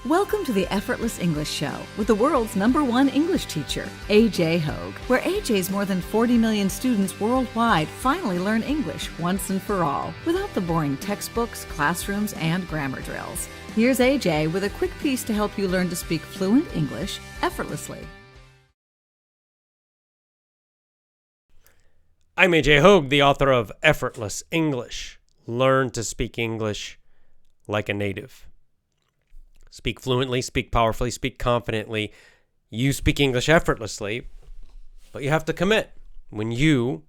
Welcome to the Effortless English Show with the world's #1 English teacher, AJ Hogue, where AJ's more than 40 million students worldwide finally learn English once and for all, without the boring textbooks, classrooms, and grammar drills. Here's AJ with a quick piece to help you learn to speak fluent English effortlessly. I'm AJ Hogue, the author of Effortless English. Learn to speak English like a native. Speak fluently, speak powerfully, speak confidently. You speak English effortlessly, but you have to commit. When you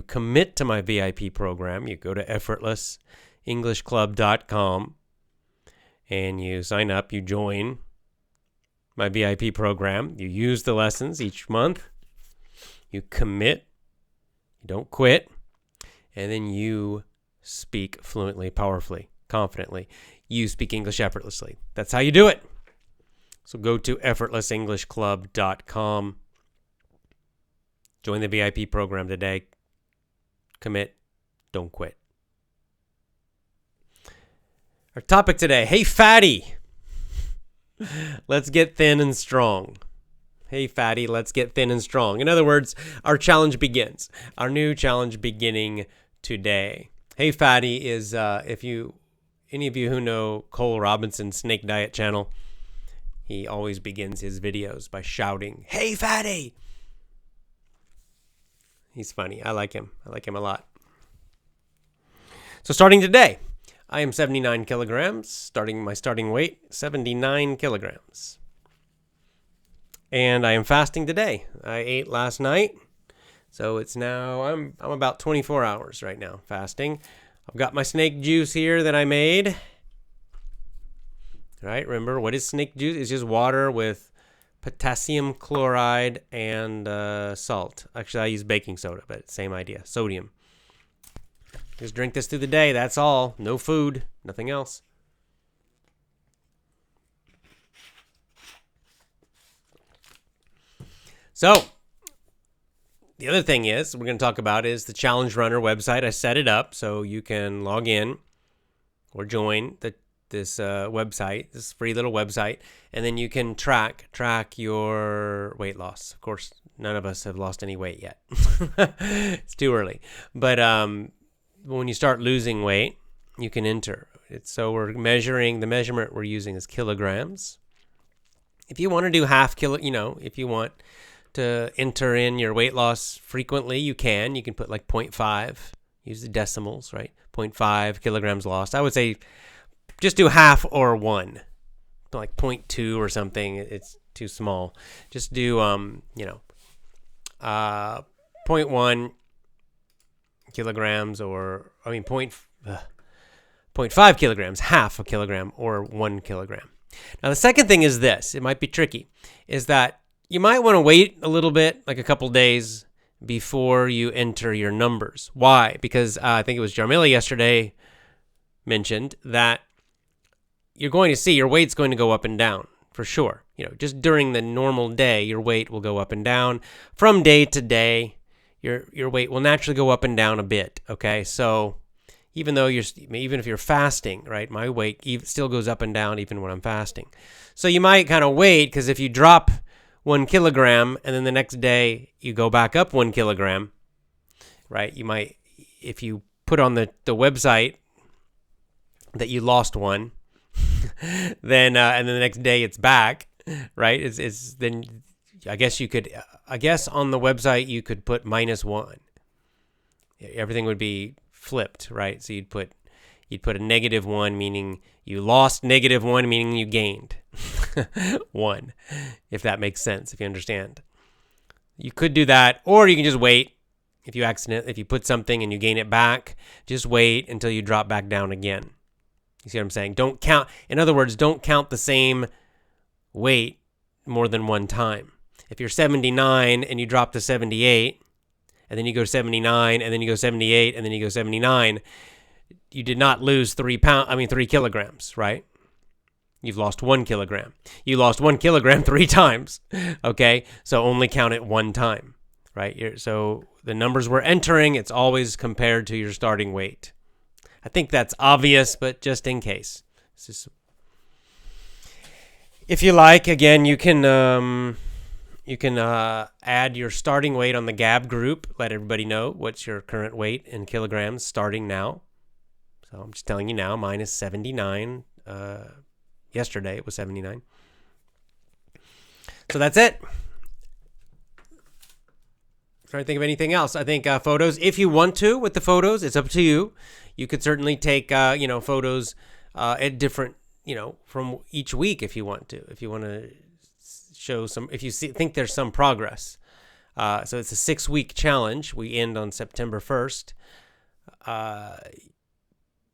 commit to my VIP program, you go to effortlessenglishclub.com and you sign up, you join my VIP program. You use the lessons each month. You commit. You don't quit. And then you speak fluently, powerfully, confidently. You speak English effortlessly. That's how you do it. So go to effortlessenglishclub.com. Join the VIP program today. Commit. Don't quit. Our topic today, hey fatty. Let's get thin and strong. Hey fatty, let's get thin and strong. In other words, our challenge begins. Our new challenge beginning today. Hey fatty is, any of you who know Cole Robinson's Snake Diet channel, he always begins his videos by shouting, hey fatty. He's funny. I like him. I like him a lot. So starting today, I am 79 kilograms, my starting weight, 79 kilograms. And I am fasting today. I ate last night. So it's now, I'm about 24 hours right now fasting. I've got my snake juice here that I made. All right, remember, what is snake juice? It's just water with potassium chloride and salt. Actually, I use baking soda, but same idea, sodium. Just drink this through the day, that's all. No food, nothing else. So, the other thing we're going to talk about is the Challenge Runner website. I set it up so you can log in or join this website, this free little website, and then you can track your weight loss. Of course, none of us have lost any weight yet. It's too early. But when you start losing weight, you can enter it. So we're measuring, the measurement we're using is kilograms. If you want to do half kilo, if you want to enter in your weight loss frequently, you can put like 0.5, use the decimals, right? 0.5 kilograms lost. I would say just do half or 1, like 0.2 or something. It's too small. Just do 0.1 kilograms, or 0.5 kilograms, half a kilogram, or 1 kilogram. Now the second thing is this, it might be tricky, is that you might want to wait a little bit, like a couple days, before you enter your numbers. Why? Because I think it was Jarmila yesterday mentioned that you're going to see your weight's going to go up and down, for sure. Just during the normal day, your weight will go up and down. From day to day, your weight will naturally go up and down a bit, okay? So even if you're fasting, right, my weight still goes up and down even when I'm fasting. So you might kind of wait, because if you drop 1 kilogram and then the next day you go back up 1 kilogram, right? You might, if you put on the website that you lost 1, then and then the next day it's back, right? It's then I guess on the website you could put -1. Everything would be flipped, right? So you'd put a -1, meaning you lost, -1 meaning you gained 1, if that makes sense, if you understand. You could do that, or you can just wait. If you put something and you gain it back, just wait until you drop back down again. You see what I'm saying? Don't count. In other words, don't count the same weight more than one time. If you're 79 and you drop to 78, and then you go 79, and then you go 78, and then you go 79, you did not lose 3 kilograms, right? You've lost 1 kilogram. You lost 1 kilogram 3 times, okay? So only count it 1 time, right? So the numbers we're entering, it's always compared to your starting weight. I think that's obvious, but just in case. If you like, again, you can add your starting weight on the Gab group. Let everybody know what's your current weight in kilograms starting now. So I'm just telling you now, mine is 79. Yesterday it was 79. So that's it. Trying to think of anything else. I think photos, if you want to with the photos, it's up to you. You could certainly take, photos at different, from each week if you want to. If you want to show some, if you think there's some progress. So it's a 6-week challenge. We end on September 1st.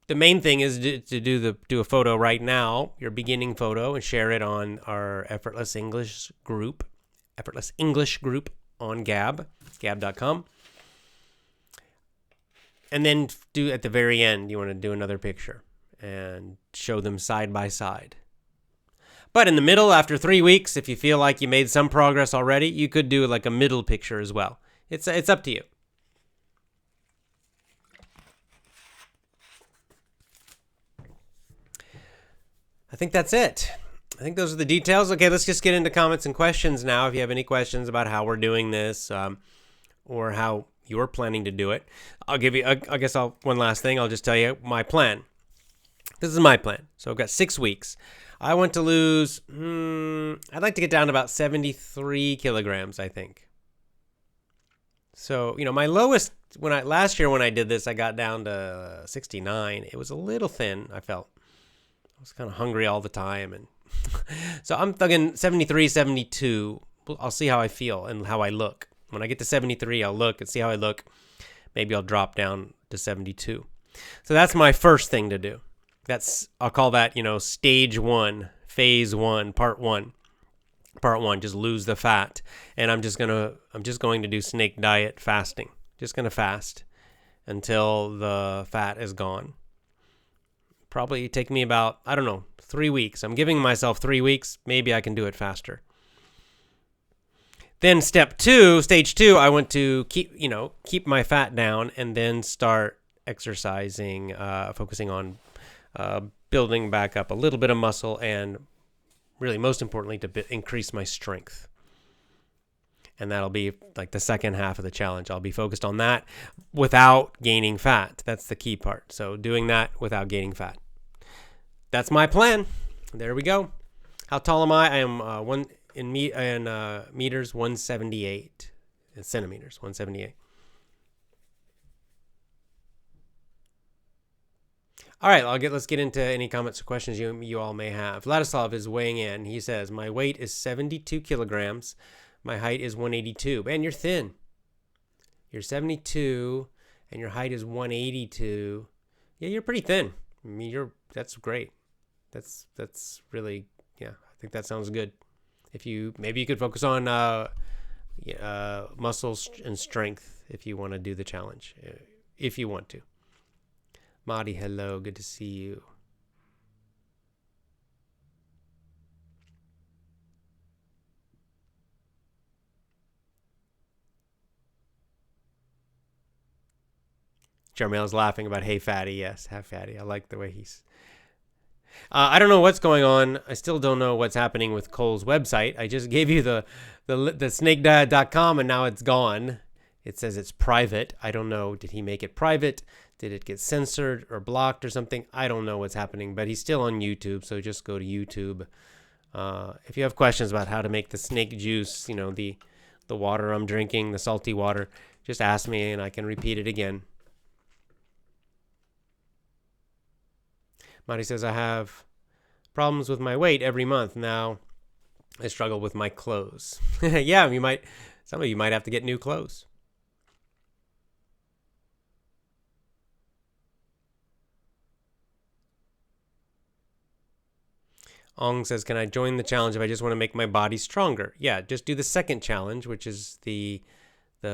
The main thing is to do a photo right now, your beginning photo, and share it on our Effortless English group on Gab, gab.com. And then do at the very end, you want to do another picture and show them side by side. But in the middle, after 3 weeks, if you feel like you made some progress already, you could do like a middle picture as well. It's up to you. I think that's it. I think those are the details. Okay, let's just get into comments and questions now. If you have any questions about how we're doing this or how you're planning to do it, I'll give you, one last thing. I'll just tell you my plan. This is my plan. So I've got 6 weeks. I want to lose, I'd like to get down to about 73 kilograms, I think. So, my lowest, last year when I did this, I got down to 69. It was a little thin, I felt. I was kind of hungry all the time. And so I'm thinking 73, 72. I'll see how I feel and how I look. When I get to 73, I'll look and see how I look. Maybe I'll drop down to 72. So that's my first thing to do. I'll call that, stage 1, phase 1, part 1. Part 1, just lose the fat. And I'm just going to do snake diet fasting. Just going to fast until the fat is gone. Probably take me about, 3 weeks. I'm giving myself 3 weeks. Maybe I can do it faster. Then stage 2, I want to keep my fat down and then start exercising, focusing on building back up a little bit of muscle and really most importantly to increase my strength. And that'll be like the second half of the challenge. I'll be focused on that without gaining fat. That's the key part. So doing that without gaining fat. That's my plan. There we go. How tall am I? I am meters 178. In centimeters 178. All right, let's get into any comments or questions you all may have. Vladislav is weighing in. He says, my weight is 72 kilograms. My height is 182. Man, you're thin. You're 72 and your height is 182. Yeah, you're pretty thin. I mean, that's great. That's really, I think that sounds good. Maybe you could focus on muscles and strength if you want to do the challenge, if you want to. Marty, hello, good to see you. Jarmel's laughing about hey fatty. Yes, have fatty. I like the way he's. I don't know what's going on. I still don't know what's happening with Cole's website. I just gave you the snakediet.com and now it's gone. It says it's private. I don't know. Did he make it private? Did it get censored or blocked or something? I don't know what's happening, but he's still on YouTube, so just go to YouTube. If you have questions about how to make the snake juice, the water I'm drinking, the salty water, just ask me and I can repeat it again. Marty says, I have problems with my weight every month. Now I struggle with my clothes. Yeah, some of you might have to get new clothes. Ong says, can I join the challenge if I just want to make my body stronger? Yeah, just do the second challenge, which is the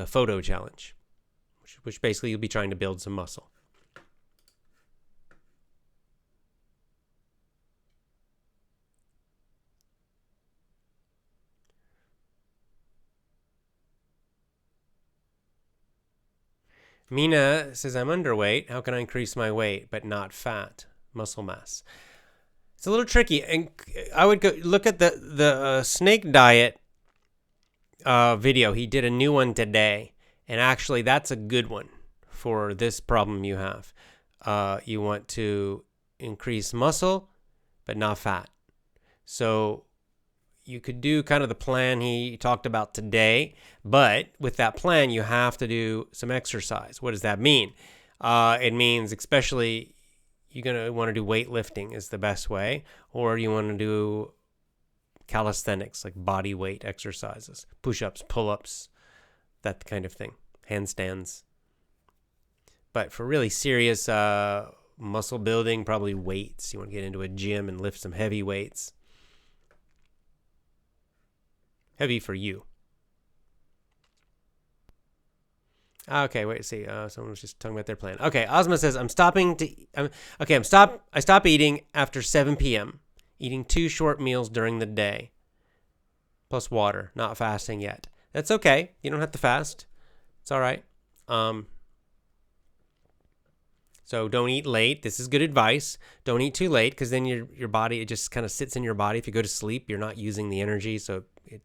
photo challenge, which basically you'll be trying to build some muscle. Mina says, I'm underweight. How can I increase my weight but not fat, muscle mass? It's a little tricky, and I would go look at the snake diet video. He did a new one today, and actually, that's a good one for this problem you have. You want to increase muscle, but not fat. So you could do kind of the plan he talked about today, but with that plan, you have to do some exercise. What does that mean? It means especially you're going to want to do weightlifting is the best way, or you want to do calisthenics, like body weight exercises, push-ups, pull-ups, that kind of thing, handstands. But for really serious muscle building, probably weights. You want to get into a gym and lift some heavy weights. Heavy for you. Okay, wait, see. Someone was just talking about their plan. Okay, Ozma says, I stop eating after 7 p.m., eating 2 short meals during the day, plus water, not fasting yet. That's okay. You don't have to fast. It's all right. So don't eat late. This is good advice. Don't eat too late, because then your body, it just kind of sits in your body. If you go to sleep, you're not using the energy, so it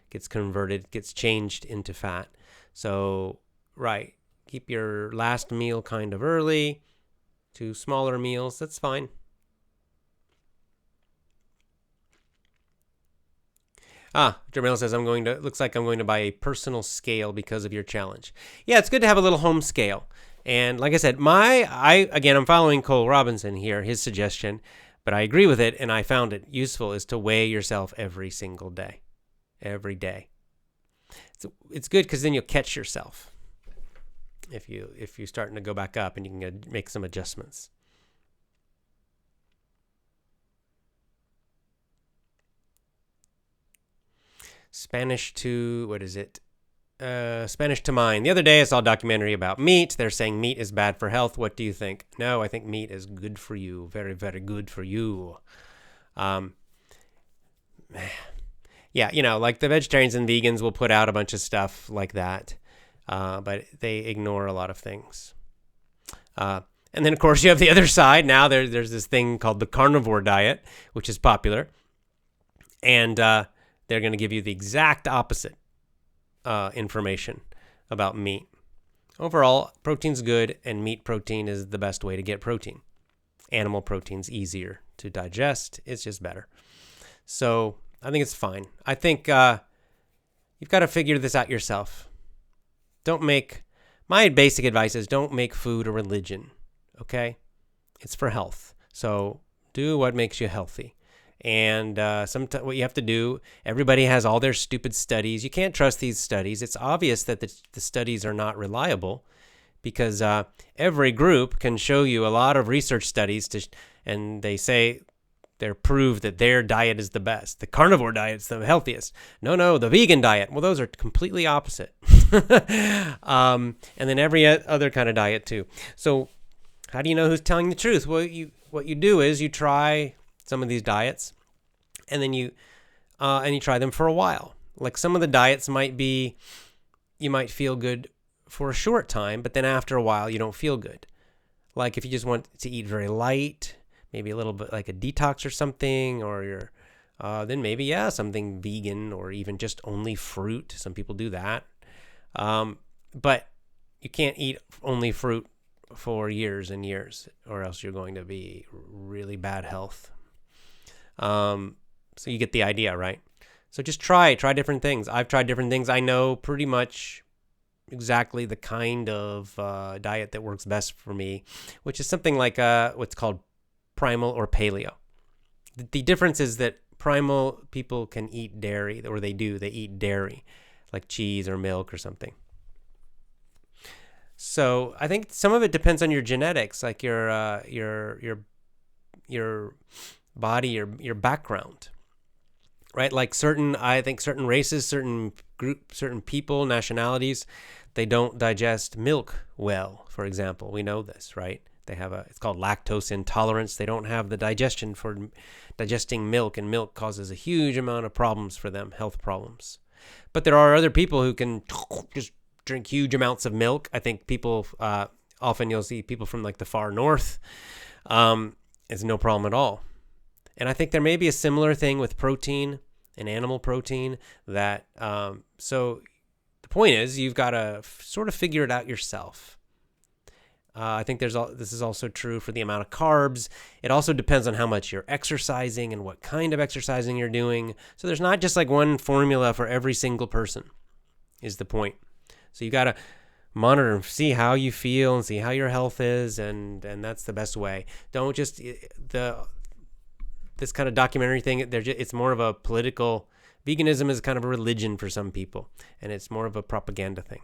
gets converted, gets changed into fat. So, right, keep your last meal kind of early, 2 smaller meals. That's fine. Jermail says, looks like I'm going to buy a personal scale because of your challenge. Yeah, it's good to have a little home scale. And like I said, I'm following Cole Robinson here, his suggestion, but I agree with it, and I found it useful, is to weigh yourself every single day. Every day. It's good because then you'll catch yourself if you're starting to go back up, and you can make some adjustments. Spanish to Mind. The other day I saw a documentary about meat. They're saying meat is bad for health. What do you think? No, I think meat is good for you. Very, very good for you. Yeah, like the vegetarians and vegans will put out a bunch of stuff like that, but they ignore a lot of things. And then, of course, you have the other side. Now there's this thing called the carnivore diet, which is popular. And they're going to give you the exact opposite information about meat. Overall, protein's good, and meat protein is the best way to get protein. Animal protein's easier to digest. It's just better. So I think it's fine. I think you've got to figure this out yourself. My basic advice is don't make food a religion, okay? It's for health. So do what makes you healthy. And sometimes what you have to do, everybody has all their stupid studies. You can't trust these studies. It's obvious that the studies are not reliable, because every group can show you a lot of research studies, and they say they're proved that their diet is the best. The carnivore diet is the healthiest. No, the vegan diet. Well, those are completely opposite. And then every other kind of diet too. So how do you know who's telling the truth? Well, what you do is you try some of these diets, and then you try them for a while. Like some of the diets you might feel good for a short time, but then after a while you don't feel good. Like if you just want to eat very light, maybe a little bit like a detox or something, or then maybe something vegan, or even just only fruit. Some people do that, but you can't eat only fruit for years and years, or else you're going to be really bad health. So you get the idea, right? So just try different things. I've tried different things. I know pretty much exactly the kind of diet that works best for me, which is something like what's called primal or paleo. The difference is that primal people can eat dairy, or they eat dairy, like cheese or milk or something. So I think some of it depends on your genetics, like your body, your background, right? Like certain races, certain group, certain people, nationalities, they don't digest milk well, for example. We know this, right? They have it's called lactose intolerance. They don't have the digestion for digesting milk, and milk causes a huge amount of problems for them, health problems. But there are other people who can just drink huge amounts of milk. I think people, often you'll see people from like the far north, it's no problem at all. And I think there may be a similar thing with protein and animal protein that, so the point is you've got to sort of figure it out yourself. I think this is also true for the amount of carbs. It also depends on how much you're exercising and what kind of exercising you're doing. So there's not just like one formula for every single person, is the point. So you got to monitor and see how you feel and see how your health is, and that's the best way. Don't just this kind of documentary thing. It's more of a political. Veganism is kind of a religion for some people, and it's more of a propaganda thing.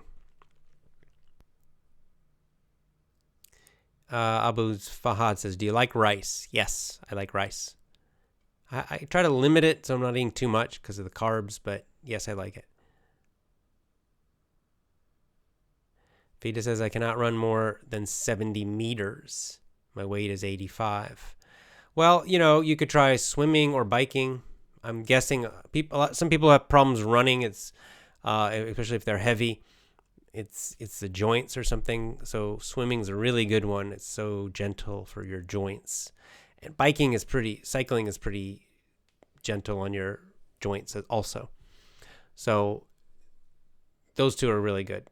Abu Fahad says, do you like rice? Yes, I like rice. I try to limit it so I'm not eating too much because of the carbs, but yes, I like it. Fida says, I cannot run more than 70 meters. My weight is 85. Well, you could try swimming or biking. I'm guessing some people have problems running. It's especially if they're heavy. It's the joints or something. So swimming is a really good one. It's so gentle for your joints. And cycling is pretty gentle on your joints also. So those two are really good.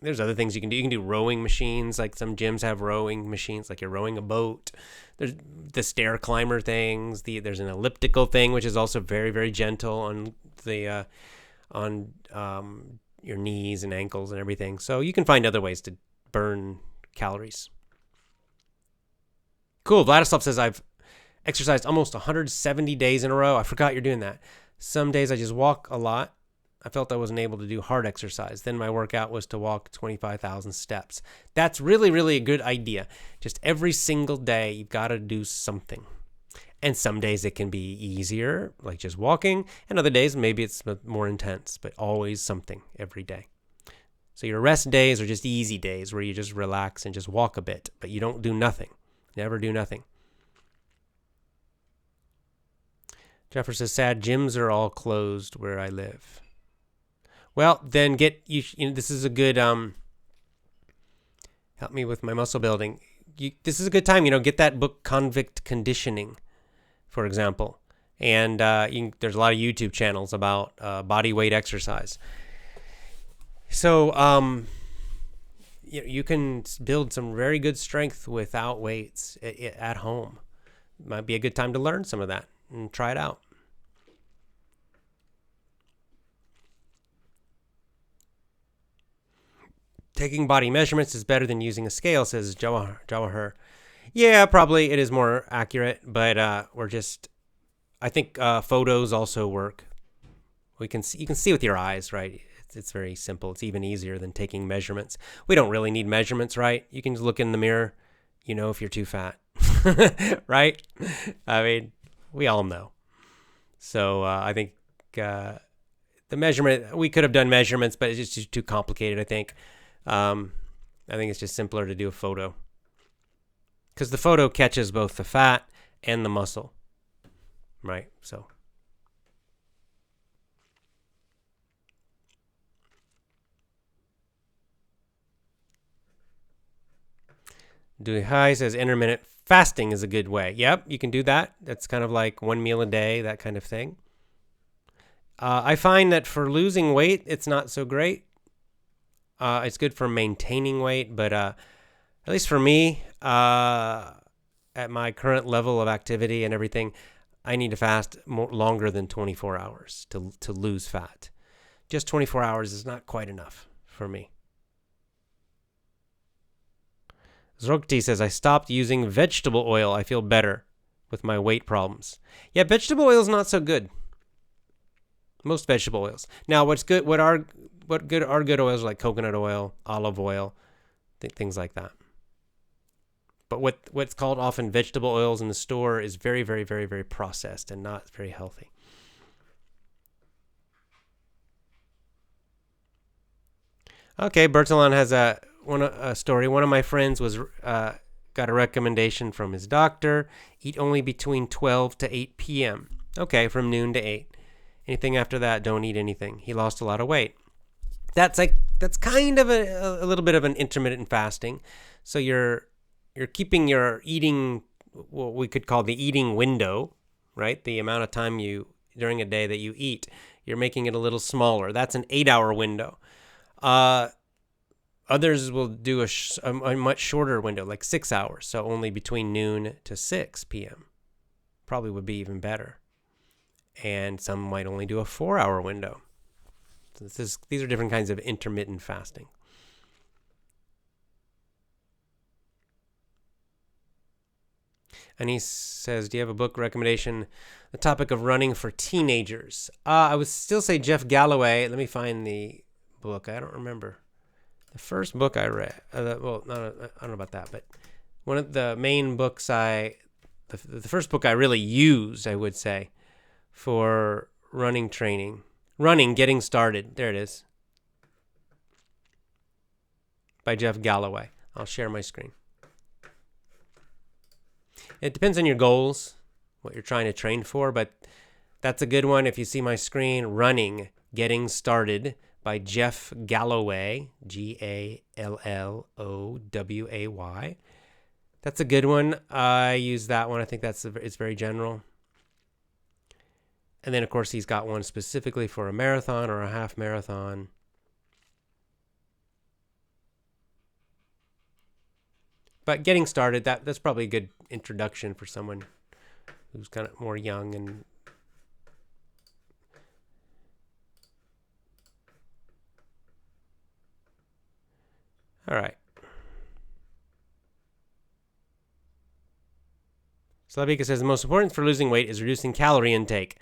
There's other things you can do. You can do rowing machines. Like some gyms have rowing machines, like you're rowing a boat. There's the stair climber things. There's an elliptical thing, which is also very, very gentle on the your knees and ankles and everything. So you can find other ways to burn calories. Cool. Vladislav says, I've exercised almost 170 days in a row. I forgot you're doing that. Some days I just walk a lot. I felt I wasn't able to do hard exercise. Then my workout was to walk 25,000 steps. That's really, really a good idea. Just every single day, you've got to do something. And some days it can be easier, like just walking. And other days, maybe it's more intense, but always something every day. So your rest days are just easy days where you just relax and just walk a bit, but you don't do nothing. Never do nothing. Jeffrey says, sad gyms are all closed where I live. Well, then this is a good, help me with my muscle building. This is a good time, get that book, Convict Conditioning, for example. And there's a lot of YouTube channels about body weight exercise. So you can build some very good strength without weights at home. Might be a good time to learn some of that and try it out. Taking body measurements is better than using a scale, says Jawahar. Yeah, probably it is more accurate, but I think photos also work. You can see with your eyes, right? It's very simple. It's even easier than taking measurements. We don't really need measurements, right? You can just look in the mirror, if you're too fat, right? I mean, we all know. So I think the measurement, we could have done measurements, but it's just too complicated, I think. I think it's just simpler to do a photo because the photo catches both the fat and the muscle, right? So Duhai says intermittent fasting is a good way. Yep, you can do that. That's kind of like one meal a day, that kind of thing. I find that for losing weight, it's not so great. It's good for maintaining weight, but at least for me, at my current level of activity and everything, I need to fast longer than 24 hours to lose fat. Just 24 hours is not quite enough for me. Zrogti says, I stopped using vegetable oil. I feel better with my weight problems. Yeah, vegetable oil is not so good. Most vegetable oils. Now, what's good? What are good oils like coconut oil, olive oil, things like that. But what's called often vegetable oils in the store is very, very, very, very processed and not very healthy. Okay, Bertolon has a story. One of my friends got a recommendation from his doctor: eat only between 12 to 8 p.m. Okay, from noon to 8. Anything after that, don't eat anything. He lost a lot of weight. That's kind of a little bit of an intermittent fasting. So you're keeping your eating what we could call the eating window, right? The amount of time during a day that you eat, you're making it a little smaller. That's an 8-hour window. Others will do a much shorter window, like 6 hours, so only between noon to 6 p.m. Probably would be even better. And some might only do a 4-hour window. So these are different kinds of intermittent fasting. And he says, do you have a book recommendation? The topic of running for teenagers. I would still say Jeff Galloway. Let me find the book. I don't remember. The first book I read, I don't know about that, but one of the main books the first book I really used, I would say, for running training. Running, Getting Started. There it is. By Jeff Galloway. I'll share my screen. It depends on your goals, what you're trying to train for, but that's a good one. If you see my screen, Running, Getting Started by Jeff Galloway, Galloway. That's a good one. I use that one. I think it's very general. And then, of course, he's got one specifically for a marathon or a half marathon. But Getting Started, that's probably a good introduction for someone who's kind of more young and all right. Slavika says the most important for losing weight is reducing calorie intake,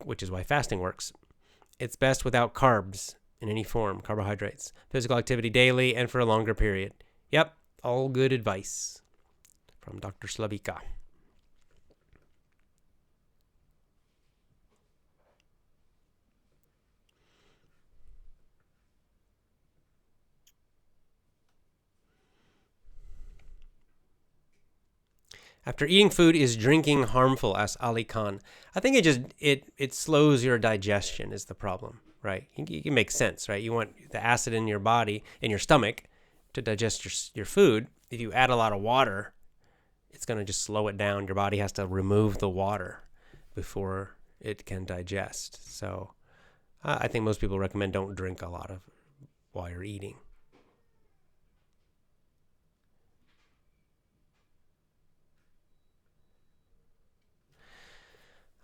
which is why fasting works. It's best without carbs in any form, carbohydrates, physical activity daily, and for a longer period. Yep, all good advice from Dr. Slavika. After eating food, is drinking harmful? Asks Ali Khan. I think it slows your digestion is the problem, right? It makes sense, right? You want the acid in your body, in your stomach, to digest your food. If you add a lot of water, it's going to just slow it down. Your body has to remove the water before it can digest. So I think most people recommend don't drink a lot while you're eating.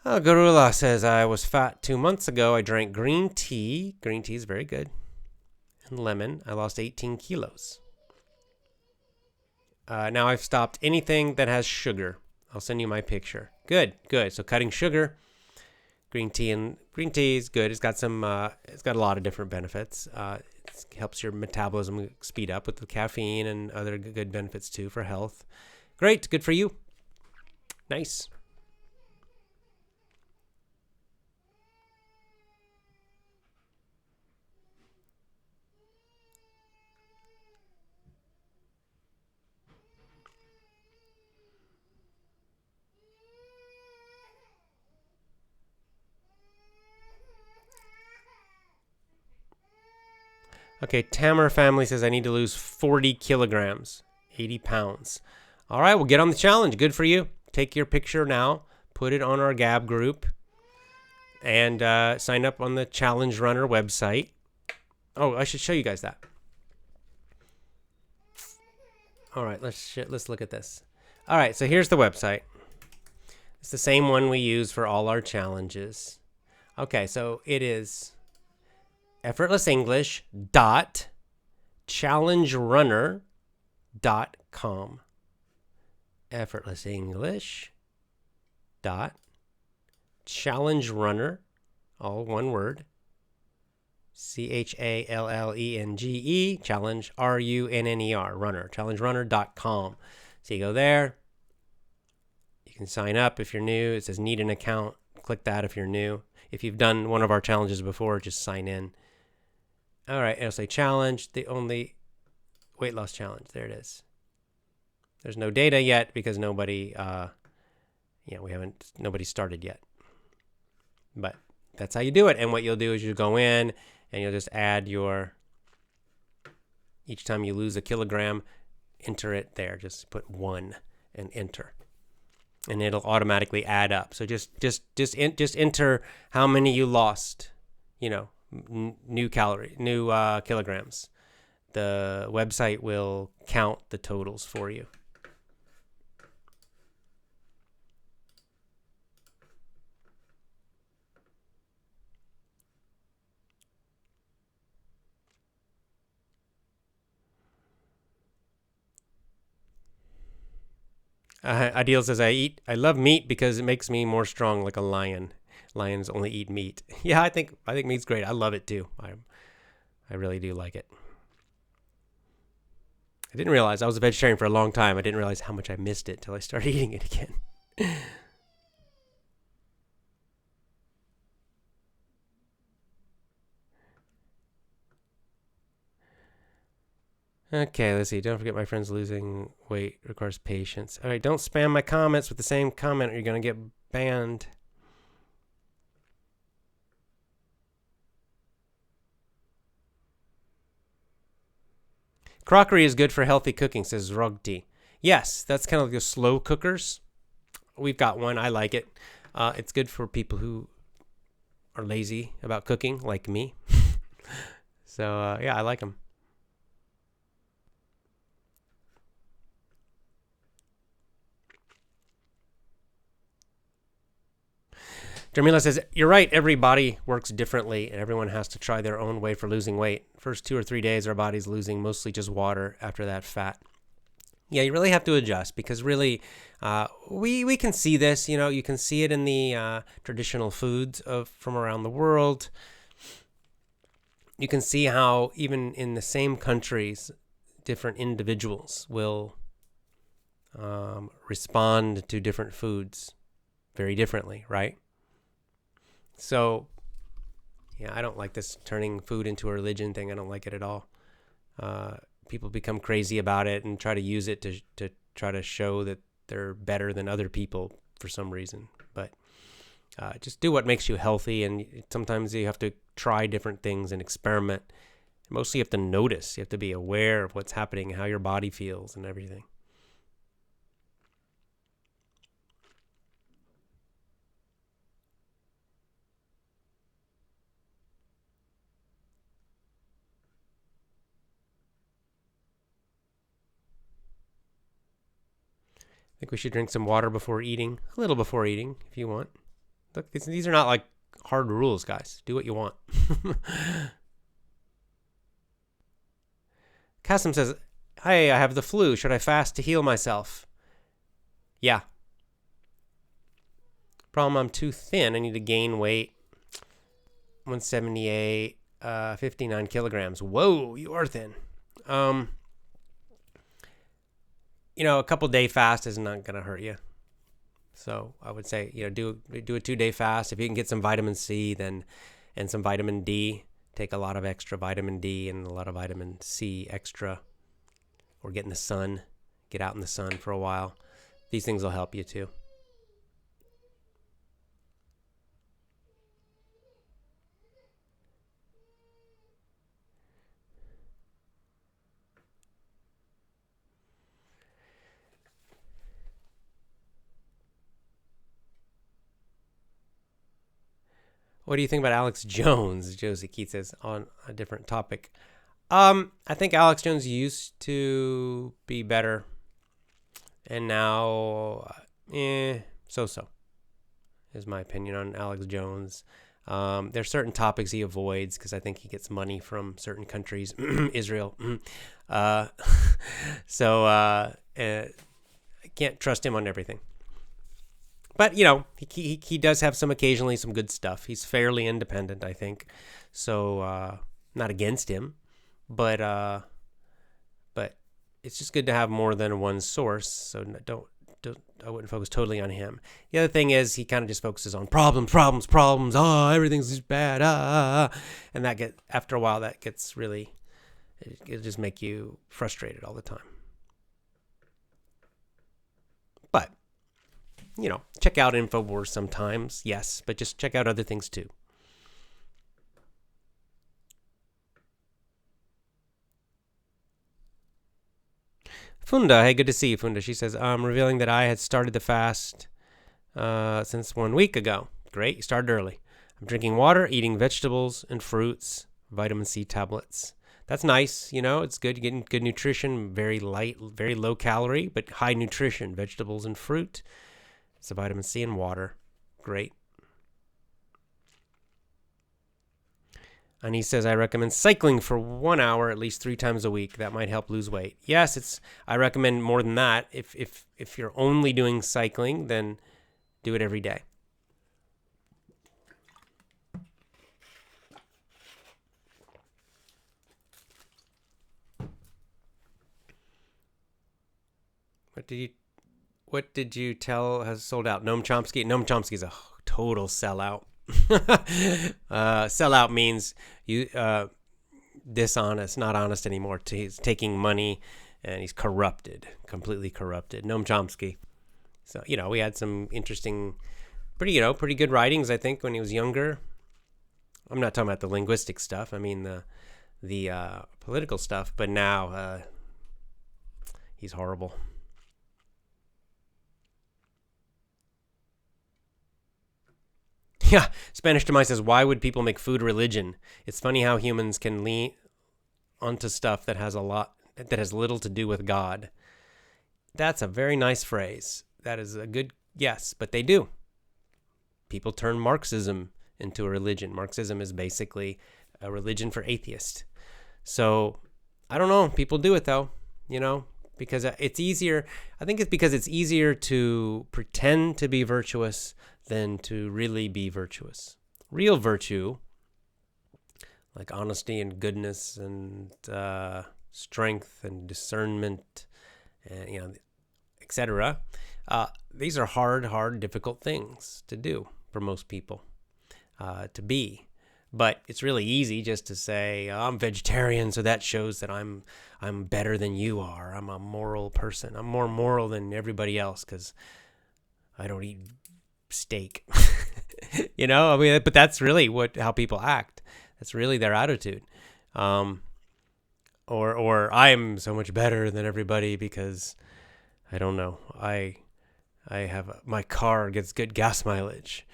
Garula says, I was fat 2 months ago. I drank green tea. Green tea is very good. And lemon. I lost 18 kilos. Now I've stopped anything that has sugar. I'll send you my picture. Good. So cutting sugar, green tea is good. It's got a lot of different benefits. It helps your metabolism speed up with the caffeine and other good benefits too for health. Great. Good for you. Nice. Okay, Tamer family says I need to lose 40 kilograms, 80 pounds. All right, well, get on the challenge. Good for you. Take your picture now, put it on our Gab group, and sign up on the Challenge Runner website. Oh, I should show you guys that. All right, let's look at this. All right, so here's the website. It's the same one we use for all our challenges. Okay, so it is effortlessenglish.challengerunner.com. effortlessenglish.challengerunner, all one word, CHALLENGE, challenge, RUNNER, runner, challengerunner.com. So you go there. You can sign up if you're new. It says need an account. Click that if you're new. If you've done one of our challenges before, just sign in. All right, it'll say challenge, the only weight loss challenge. There it is. There's no data yet because nobody started yet. But that's how you do it. And what you'll do is you go in and you'll just add each time you lose a kilogram, enter it there. Just put 1. and enter, and it'll automatically add up. So just enter how many you lost, new kilograms. The website will count the totals for you. Adil says, I love meat because it makes me more strong like a lion. Lions only eat meat. Yeah, I think meat's great. I love it too. I really do like it. I didn't realize I was a vegetarian for a long time. I didn't realize how much I missed it till I started eating it again. Okay, let's see. Don't forget my friends losing weight requires patience. All right, don't spam my comments with the same comment or you're going to get banned. Crockery is good for healthy cooking, says Rogti. Yes, that's kind of like the slow cookers. We've got one. I like it. It's good for people who are lazy about cooking, like me. So, yeah, I like them. Jamila says, you're right, every body works differently and everyone has to try their own way for losing weight. First 2 or 3 days, our body's losing mostly just water, after that fat. Yeah, you really have to adjust because really we can see this, you can see it in the traditional foods from around the world. You can see how even in the same countries, different individuals will respond to different foods very differently, right? So, yeah, I don't like this turning food into a religion thing. I don't like it at all. People become crazy about it and try to use it to try to show that they're better than other people for some reason. But just do what makes you healthy. And sometimes you have to try different things and experiment. Mostly you have to notice. You have to be aware of what's happening, how your body feels and everything. I think we should drink some water before eating, a little before eating if you want. Look, these are not like hard rules, guys. Do what you want. Kasim says, hey, I have the flu. Should I fast to heal myself? Yeah. Problem, I'm too thin. I need to gain weight. 178, 59 kilograms. Whoa, you are thin. A couple day fast is not going to hurt you. So I would say, do a 2-day fast. If you can get some vitamin C and some vitamin D, take a lot of extra vitamin D and a lot of vitamin C extra, or get in the sun, get out in the sun for a while. These things will help you too. What do you think about Alex Jones? Josie Keith says on a different topic. I think Alex Jones used to be better, and now, so-so is my opinion on Alex Jones. There's certain topics he avoids because I think he gets money from certain countries, Israel. So I can't trust him on everything. But, he does have occasionally some good stuff. He's fairly independent, I think. So, not against him. But it's just good to have more than one source. So I wouldn't focus totally on him. The other thing is he kind of just focuses on problems. Oh, everything's just bad. And after a while, that gets really, it'll just make you frustrated all the time. But, check out InfoWars sometimes, yes, but just check out other things too. Funda, hey, good to see you, Funda. She says, I'm revealing that I had started the fast since 1 week ago. Great, you started early. I'm drinking water, eating vegetables and fruits, vitamin C tablets. That's nice, it's good. You're getting good nutrition, very light, very low calorie, but high nutrition, vegetables and fruit. It's a vitamin C and water. Great. And he says, I recommend cycling for 1 hour at least 3 times a week. That might help lose weight. Yes, I recommend more than that. If you're only doing cycling, then do it every day. What did you tell has sold out? Noam Chomsky? Noam Chomsky's a total sellout. Sellout means you dishonest, not honest anymore. He's taking money and he's corrupted, completely corrupted. Noam Chomsky. So, we had some interesting, pretty good writings, I think, when he was younger. I'm not talking about the linguistic stuff. I mean the political stuff. But now he's horrible. Yeah, Spanish Demise says, why would people make food religion? It's funny how humans can lean onto stuff that has little to do with God. That's a very nice phrase. That is a good yes, but they do. People turn Marxism into a religion. Marxism is basically a religion for atheists. So, I don't know. People do it though, because it's easier. I think it's because it's easier to pretend to be virtuous than to really be virtuous. Real virtue, like honesty and goodness and strength and discernment, and etc. These are hard, difficult things to do for most people to be. But it's really easy just to say, I'm vegetarian, so that shows that I'm better than you are. I'm a moral person. I'm more moral than everybody else because I don't eat steak. But that's really how people act. That's really their attitude. Or I'm so much better than everybody because I don't know. I have my car gets good gas mileage.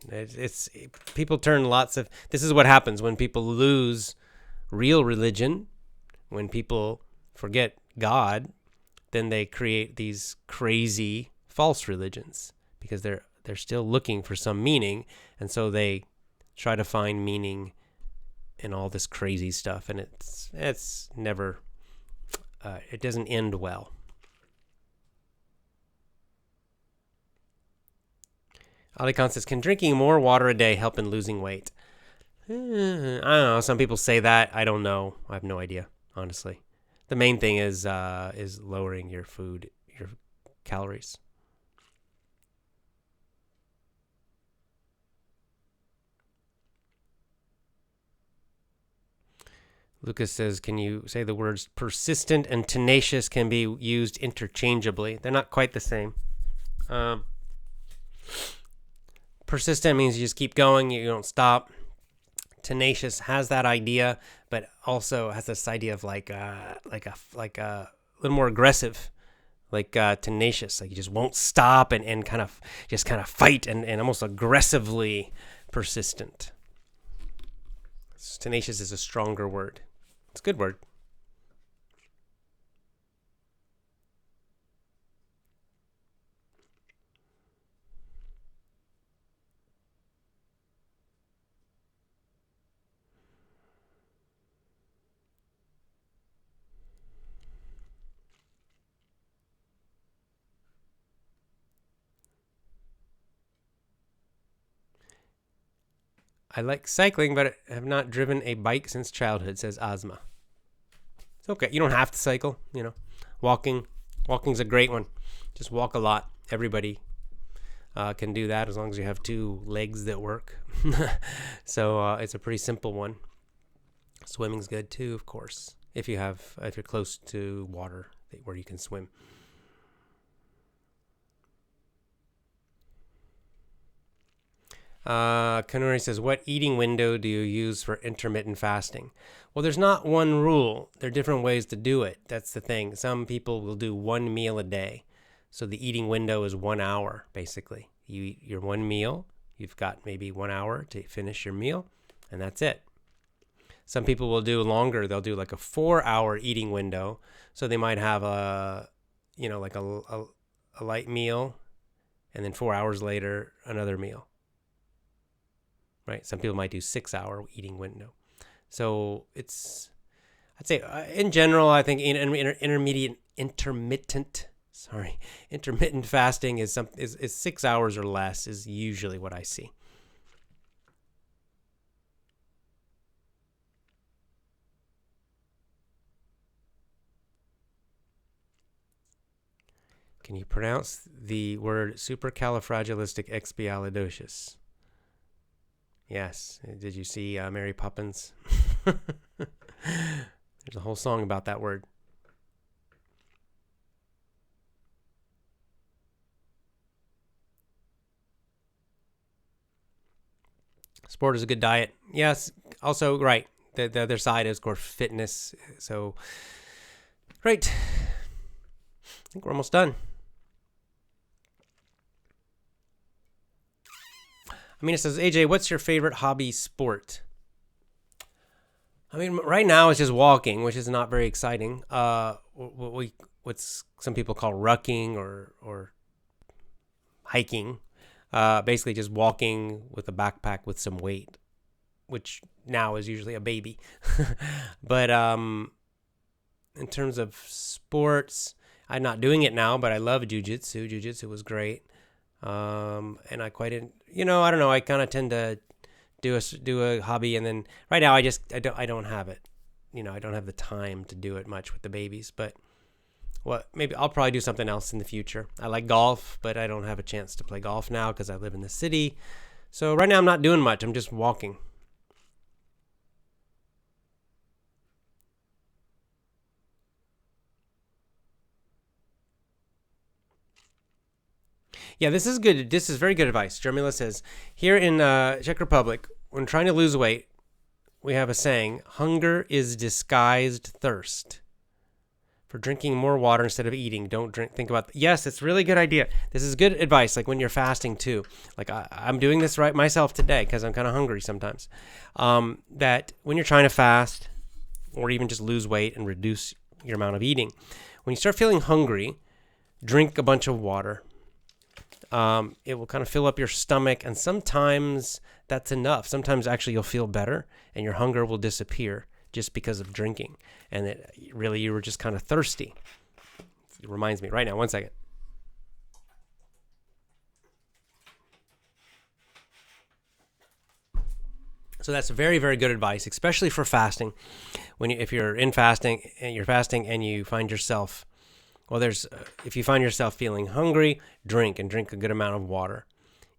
It's people turn this is what happens when people lose real religion, when people forget God, then they create these crazy false religions because they're still looking for some meaning, and so they try to find meaning in all this crazy stuff, and it's never it doesn't end well. Ali Khan says, can drinking more water a day help in losing weight? I don't know. Some people say that. I don't know. I have no idea, honestly. The main thing is lowering your calories. Lucas says, can you say the words persistent and tenacious can be used interchangeably? They're not quite the same. Persistent means you just keep going, you don't stop. Tenacious has that idea, but also has this idea of like a little more aggressive, like tenacious, like you just won't stop and kind of fight and almost aggressively persistent. Tenacious is a stronger word. It's a good word. I like cycling, but I have not driven a bike since childhood, says Ozma. It's okay. You don't have to cycle, Walking's a great one. Just walk a lot. Everybody can do that as long as you have 2 legs that work. So it's a pretty simple one. Swimming's good too, of course, if you're close to water where you can swim. Kanuri says, what eating window do you use for intermittent fasting? Well, there's not one rule. There are different ways to do it. That's the thing. Some people will do one meal a day. So the eating window is 1 hour, basically. You eat your one meal. You've got maybe 1 hour to finish your meal, and that's it. Some people will do longer. They'll do like a 4-hour eating window. So they might have a light meal, and then 4 hours later, another meal. Right? Some people might do 6-hour eating window. So I'd say in general, I think intermittent fasting is 6 hours or less is usually what I see. Can you pronounce the word supercalifragilisticexpialidocious? Yes. Did you see Mary Poppins? There's a whole song about that word. Sport is a good diet. Yes. Also, right. The other side is, of course, fitness. So, right. I think we're almost done. It says, AJ, what's your favorite hobby sport? Right now it's just walking, which is not very exciting. What's some people call rucking or hiking. Basically just walking with a backpack with some weight, which now is usually a baby. But in terms of sports, I'm not doing it now, but I love jiu-jitsu. Jiu-jitsu was great. And I quite, I don't know. I kind of tend to do a hobby, and then right now I don't have it. I don't have the time to do it much with the babies. But maybe I'll probably do something else in the future. I like golf, but I don't have a chance to play golf now because I live in the city. So right now I'm not doing much. I'm just walking. Yeah, this is good. This is very good advice. Jermila says, here in Czech Republic, when trying to lose weight, we have a saying, hunger is disguised thirst. For drinking more water instead of eating, don't drink. Think about, yes, it's a really good idea. This is good advice, like when you're fasting too. Like I'm doing this right myself today because I'm kind of hungry sometimes. That when you're trying to fast or even just lose weight and reduce your amount of eating, when you start feeling hungry, drink a bunch of water. It will kind of fill up your stomach, and sometimes that's enough. Sometimes actually you'll feel better and your hunger will disappear just because of drinking. And really you were just kind of thirsty. It reminds me right now, 1 second. So that's very, very good advice, especially for fasting. If you're in fasting and you find yourself, if you find yourself feeling hungry, drink a good amount of water.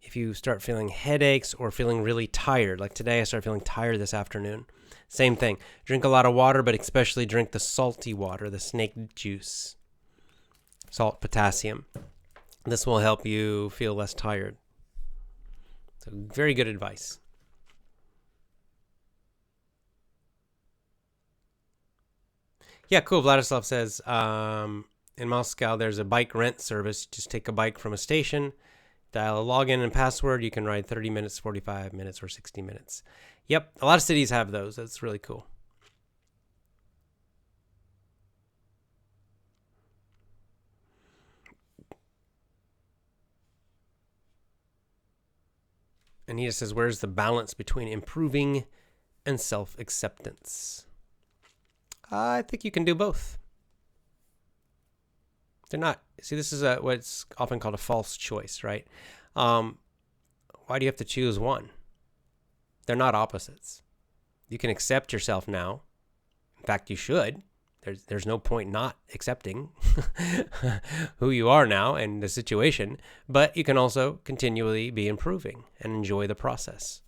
If you start feeling headaches or feeling really tired, like today I started feeling tired this afternoon, same thing. Drink a lot of water, but especially drink the salty water, the snake juice, salt, potassium. This will help you feel less tired. So very good advice. Yeah, cool. Vladislav says, in Moscow, there's a bike rent service. Just take a bike from a station, dial a login and password. You can ride 30 minutes, 45 minutes, or 60 minutes. Yep, a lot of cities have those. That's really cool. Anita says, where's the balance between improving and self-acceptance? I think you can do both. They're not. See, this is what's often called a false choice, right? Why do you have to choose one? They're not opposites. You can accept yourself now. In fact, you should. There's no point not accepting who you are now and the situation, but you can also continually be improving and enjoy the process,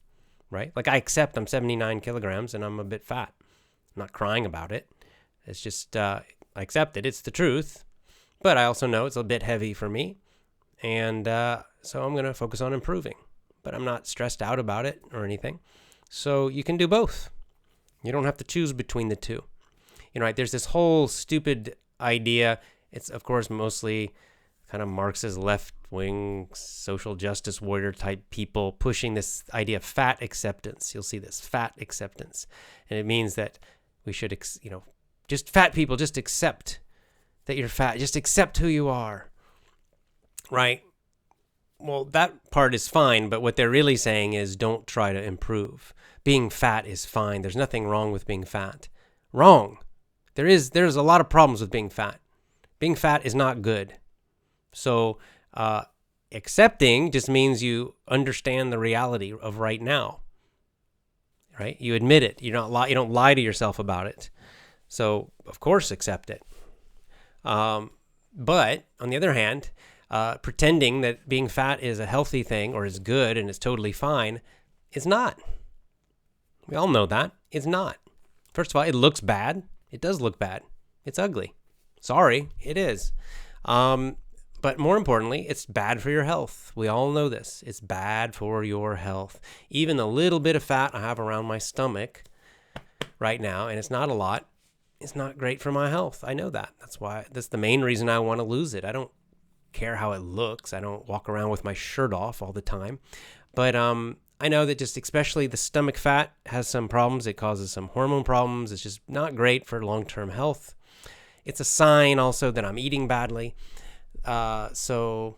right? Like I accept I'm 79 kilograms and I'm a bit fat. I'm not crying about it. It's just, I accept it. It's the truth. But I also know it's a bit heavy for me. And so I'm going to focus on improving. but I'm not stressed out about it or anything. So you can do both. You don't have to choose between the two. Right? There's this whole stupid idea. It's, of course, mostly kind of Marxist left-wing social justice warrior type people pushing this idea of fat acceptance. You'll see this, fat acceptance. And it means that we should, just fat people, just accept that you're fat. Just accept who you are, right? Well, that part is fine, but what they're really saying is don't try to improve. Being fat is fine. There's nothing wrong with being fat. Wrong. There's a lot of problems with being fat. Being fat is not good. So accepting just means you understand the reality of right now, right? You admit it. You don't lie to yourself about it. So, of course, accept it. But, on the other hand, pretending that being fat is a healthy thing or is good and is totally fine is not. We all know that. It's not. First of all, it looks bad. It does look bad. It's ugly. Sorry, it is. But more importantly, it's bad for your health. We all know this. It's bad for your health. Even the little bit of fat I have around my stomach right now, and it's not a lot, it's not great for my health. I know that. That's the main reason I want to lose it. I don't care how it looks. I don't walk around with my shirt off all the time. But I know that just especially the stomach fat has some problems. It causes some hormone problems. It's just not great for long-term health. It's a sign also that I'm eating badly. So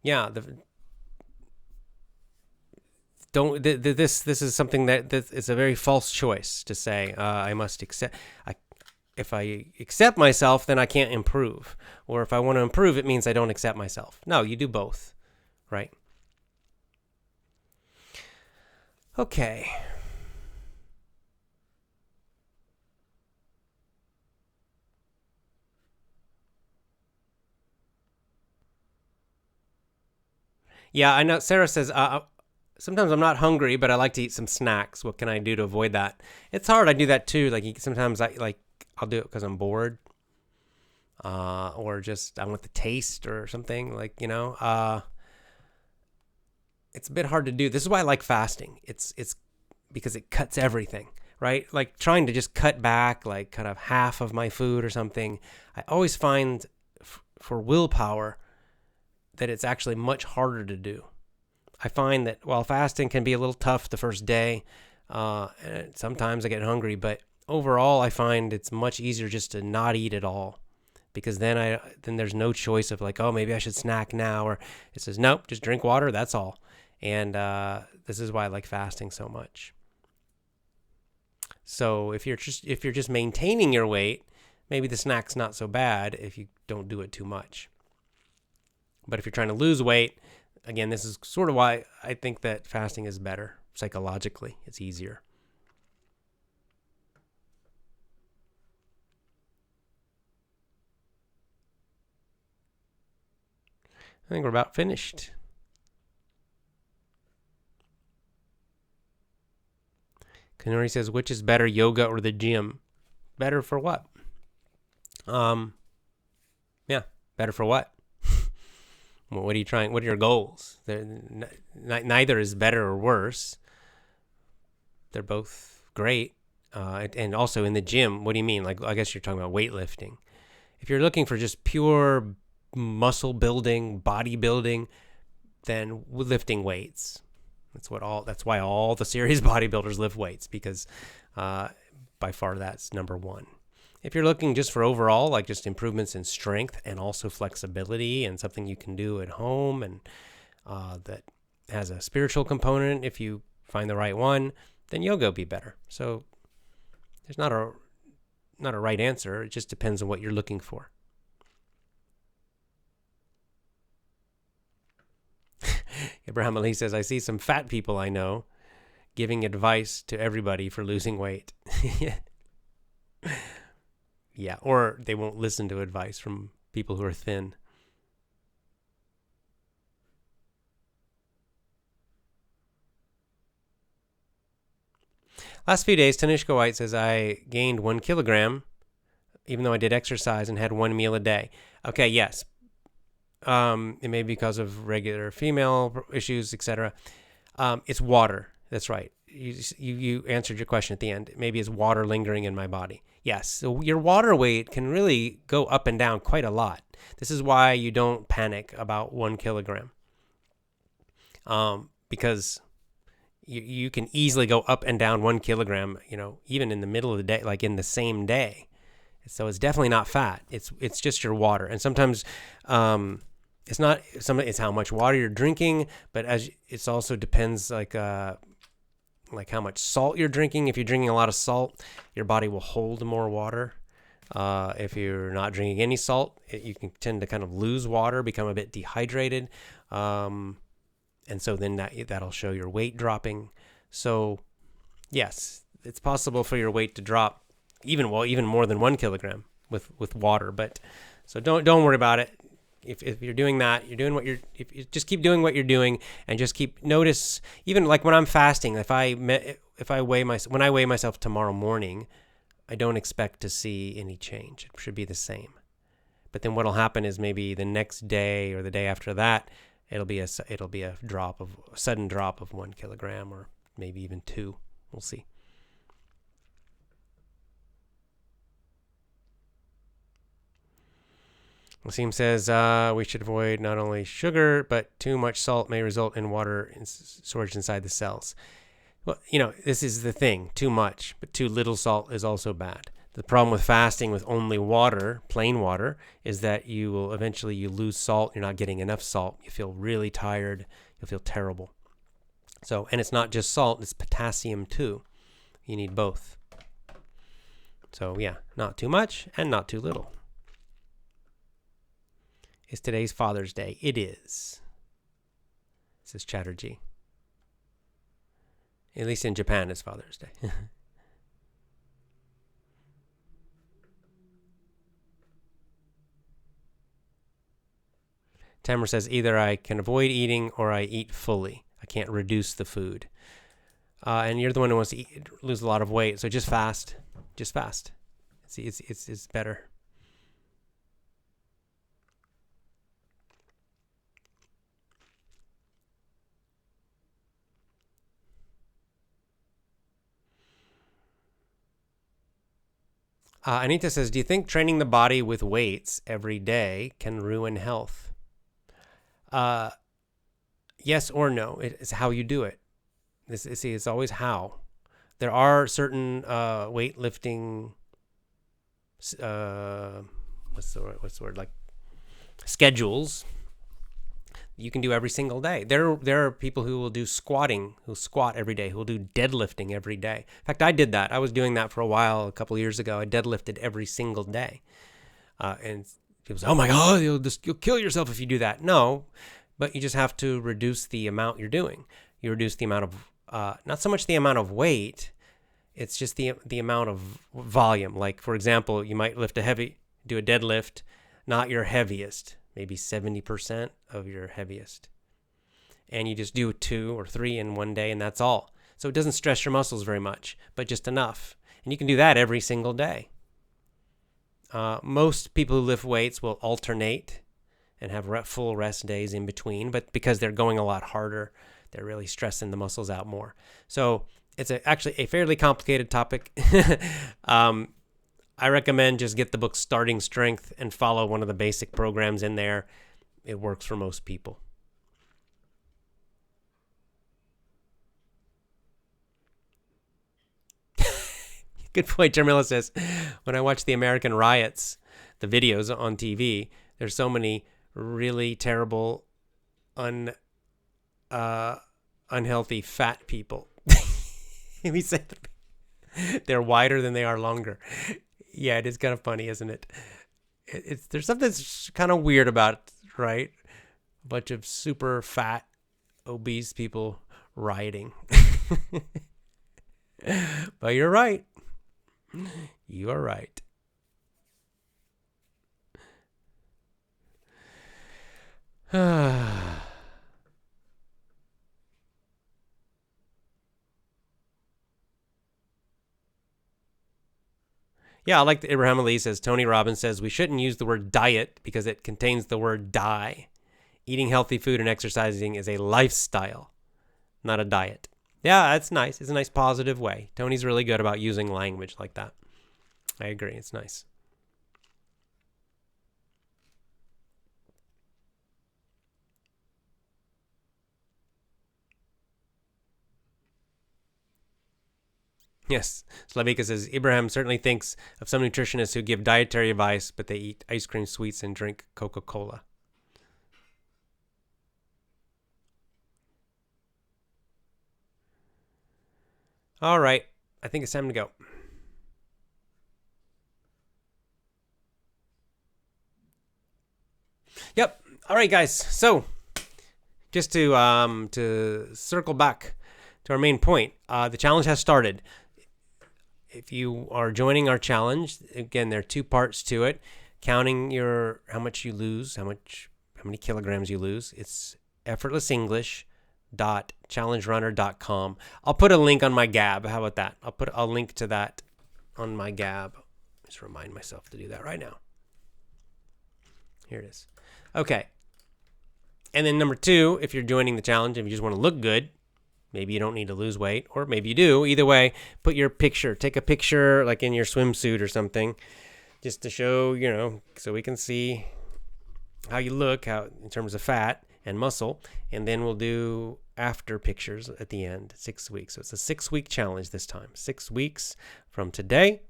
yeah, this is something that is a very false choice to say, I must accept, if I accept myself, then I can't improve. Or if I want to improve, it means I don't accept myself. No, you do both, right? Okay. Yeah, I know. Sarah says, sometimes I'm not hungry, but I like to eat some snacks. What can I do to avoid that? It's hard. I do that too. Sometimes I'll do it because I'm bored, or just I want the taste or something. It's a bit hard to do. This is why I like fasting. It's because it cuts everything, right? Like trying to just cut back, like kind of half of my food or something. I always find for willpower that it's actually much harder to do. I find that while fasting can be a little tough the first day, and sometimes I get hungry, but overall I find it's much easier just to not eat at all, because then there's no choice of like, oh, maybe I should snack now, or it says, nope, just drink water, that's all. And this is why I like fasting so much. So if you're just maintaining your weight, maybe the snack's not so bad if you don't do it too much. But if you're trying to lose weight, again, this is sort of why I think that fasting is better psychologically. It's easier. I think we're about finished. Kanori says, which is better, yoga or the gym? Better for what? Yeah, better for what? Well, what are you trying? What are your goals? Neither is better or worse. They're both great. And also in the gym, what do you mean? Like, I guess you're talking about weightlifting. If you're looking for just pure muscle building, bodybuilding, then lifting weights. That's why all the serious bodybuilders lift weights, because by far that's number one. If you're looking just for overall, like just improvements in strength and also flexibility and something you can do at home and that has a spiritual component, if you find the right one, then yoga will be better. So there's not a right answer. It just depends on what you're looking for. Abraham Ali says, I see some fat people I know giving advice to everybody for losing weight. Yeah, or they won't listen to advice from people who are thin. Last few days, Tanishka White says, I gained 1 kilogram, even though I did exercise and had one meal a day. Okay, yes. It may be because of regular female issues, etc. It's water. That's right. You answered your question at the end. Maybe it's water lingering in my body. Yes. So your water weight can really go up and down quite a lot. This is why you don't panic about 1 kilogram. Because you can easily go up and down 1 kilogram, even in the middle of the day, like in the same day. So it's definitely not fat. It's just your water. And sometimes it's how much water you're drinking, but it's also depends like how much salt you're drinking. If you're drinking a lot of salt, your body will hold more water. If you're not drinking any salt, you can tend to kind of lose water, become a bit dehydrated. And so then that'll show your weight dropping. So yes, it's possible for your weight to drop even more than 1 kilogram with water. But so don't worry about it. If you're doing that, you're doing if you just keep doing what you're doing, and just notice, even like when I'm fasting, when I weigh myself tomorrow morning, I don't expect to see any change. It should be the same. But then what'll happen is maybe the next day or the day after that, it'll be a sudden drop of 1 kilogram, or maybe even 2. We'll see. Wasim says we should avoid not only sugar, but too much salt may result in water storage inside the cells. Well, this is the thing. Too much, but too little salt is also bad. The problem with fasting with only water, plain water, is that you will eventually lose salt. You're not getting enough salt. You feel really tired. You'll feel terrible. So, and it's not just salt, it's potassium too. You need both. So yeah, not too much and not too little. Is today's Father's Day? It is. Says Chatterjee. At least in Japan, it's Father's Day. Tamara says, either I can avoid eating or I eat fully. I can't reduce the food. And you're the one who wants to lose a lot of weight, so just fast. Just fast. It's better. Anita says, do you think training the body with weights every day can ruin health? Yes or no. It's how you do it. It's always how. There are certain weightlifting, what's the word, like schedules you can do every single day. There are people who will do squatting, who squat every day, who will do deadlifting every day. In fact, I did that. I was doing that for a while, a couple of years ago. I deadlifted every single day. And people say, oh my God, you'll kill yourself if you do that. No, but you just have to reduce the amount you're doing. You reduce the amount of, not so much the amount of weight, it's just the amount of volume. Like, for example, you might do a deadlift, not your heaviest, maybe 70% of your heaviest. And you just do 2 or 3 in one day, and that's all. So it doesn't stress your muscles very much, but just enough. And you can do that every single day. Most people who lift weights will alternate and have full rest days in between, but because they're going a lot harder, they're really stressing the muscles out more. So it's actually a fairly complicated topic. I recommend just get the book Starting Strength and follow one of the basic programs in there. It works for most people. Good point. Jamila says, when I watch the American riots, the videos on TV, there's so many really terrible, unhealthy fat people. We said they're wider than they are longer. Yeah, it is kind of funny, isn't it? There's something that's kind of weird about it, right? A bunch of super fat, obese people rioting. But you're right. You are right. Yeah, I like that Abraham Ali says, Tony Robbins says, we shouldn't use the word diet because it contains the word die. Eating healthy food and exercising is a lifestyle, not a diet. Yeah, that's nice. It's a nice positive way. Tony's really good about using language like that. I agree. It's nice. Yes. Slavika says, Ibrahim certainly thinks of some nutritionists who give dietary advice, but they eat ice cream, sweets, and drink Coca-Cola. All right. I think it's time to go. Yep. All right, guys. So just to circle back to our main point, the challenge has started. If you are joining our challenge, again, there are 2 parts to it. Counting how much you lose, how many kilograms you lose. It's effortlessenglish.challengerunner.com. I'll put a link on my Gab. How about that? I'll put a link to that on my Gab. Just remind myself to do that right now. Here it is. Okay. And then number 2, if you're joining the challenge, if you just want to look good, maybe you don't need to lose weight, or maybe you do. Either way, take a picture like in your swimsuit or something, just to show, so we can see how you look in terms of fat and muscle. And then we'll do after pictures at the end, 6 weeks. So it's a 6-week challenge this time. 6 weeks from today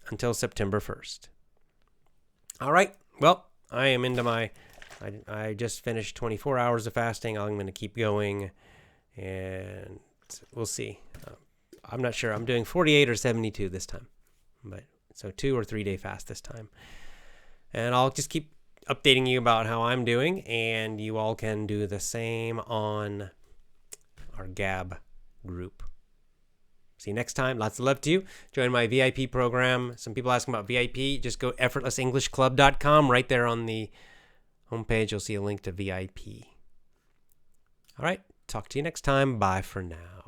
until September 1st. All right. Well, I am into I just finished 24 hours of fasting. I'm going to keep going. And we'll see. I'm not sure. I'm doing 48 or 72 this time. But so 2 or 3 day fast this time. And I'll just keep updating you about how I'm doing. And you all can do the same on our Gab group. See you next time. Lots of love to you. Join my VIP program. Some people asking about VIP. Just go effortlessenglishclub.com. Right there on the homepage, you'll see a link to VIP. All right. Talk to you next time. Bye for now.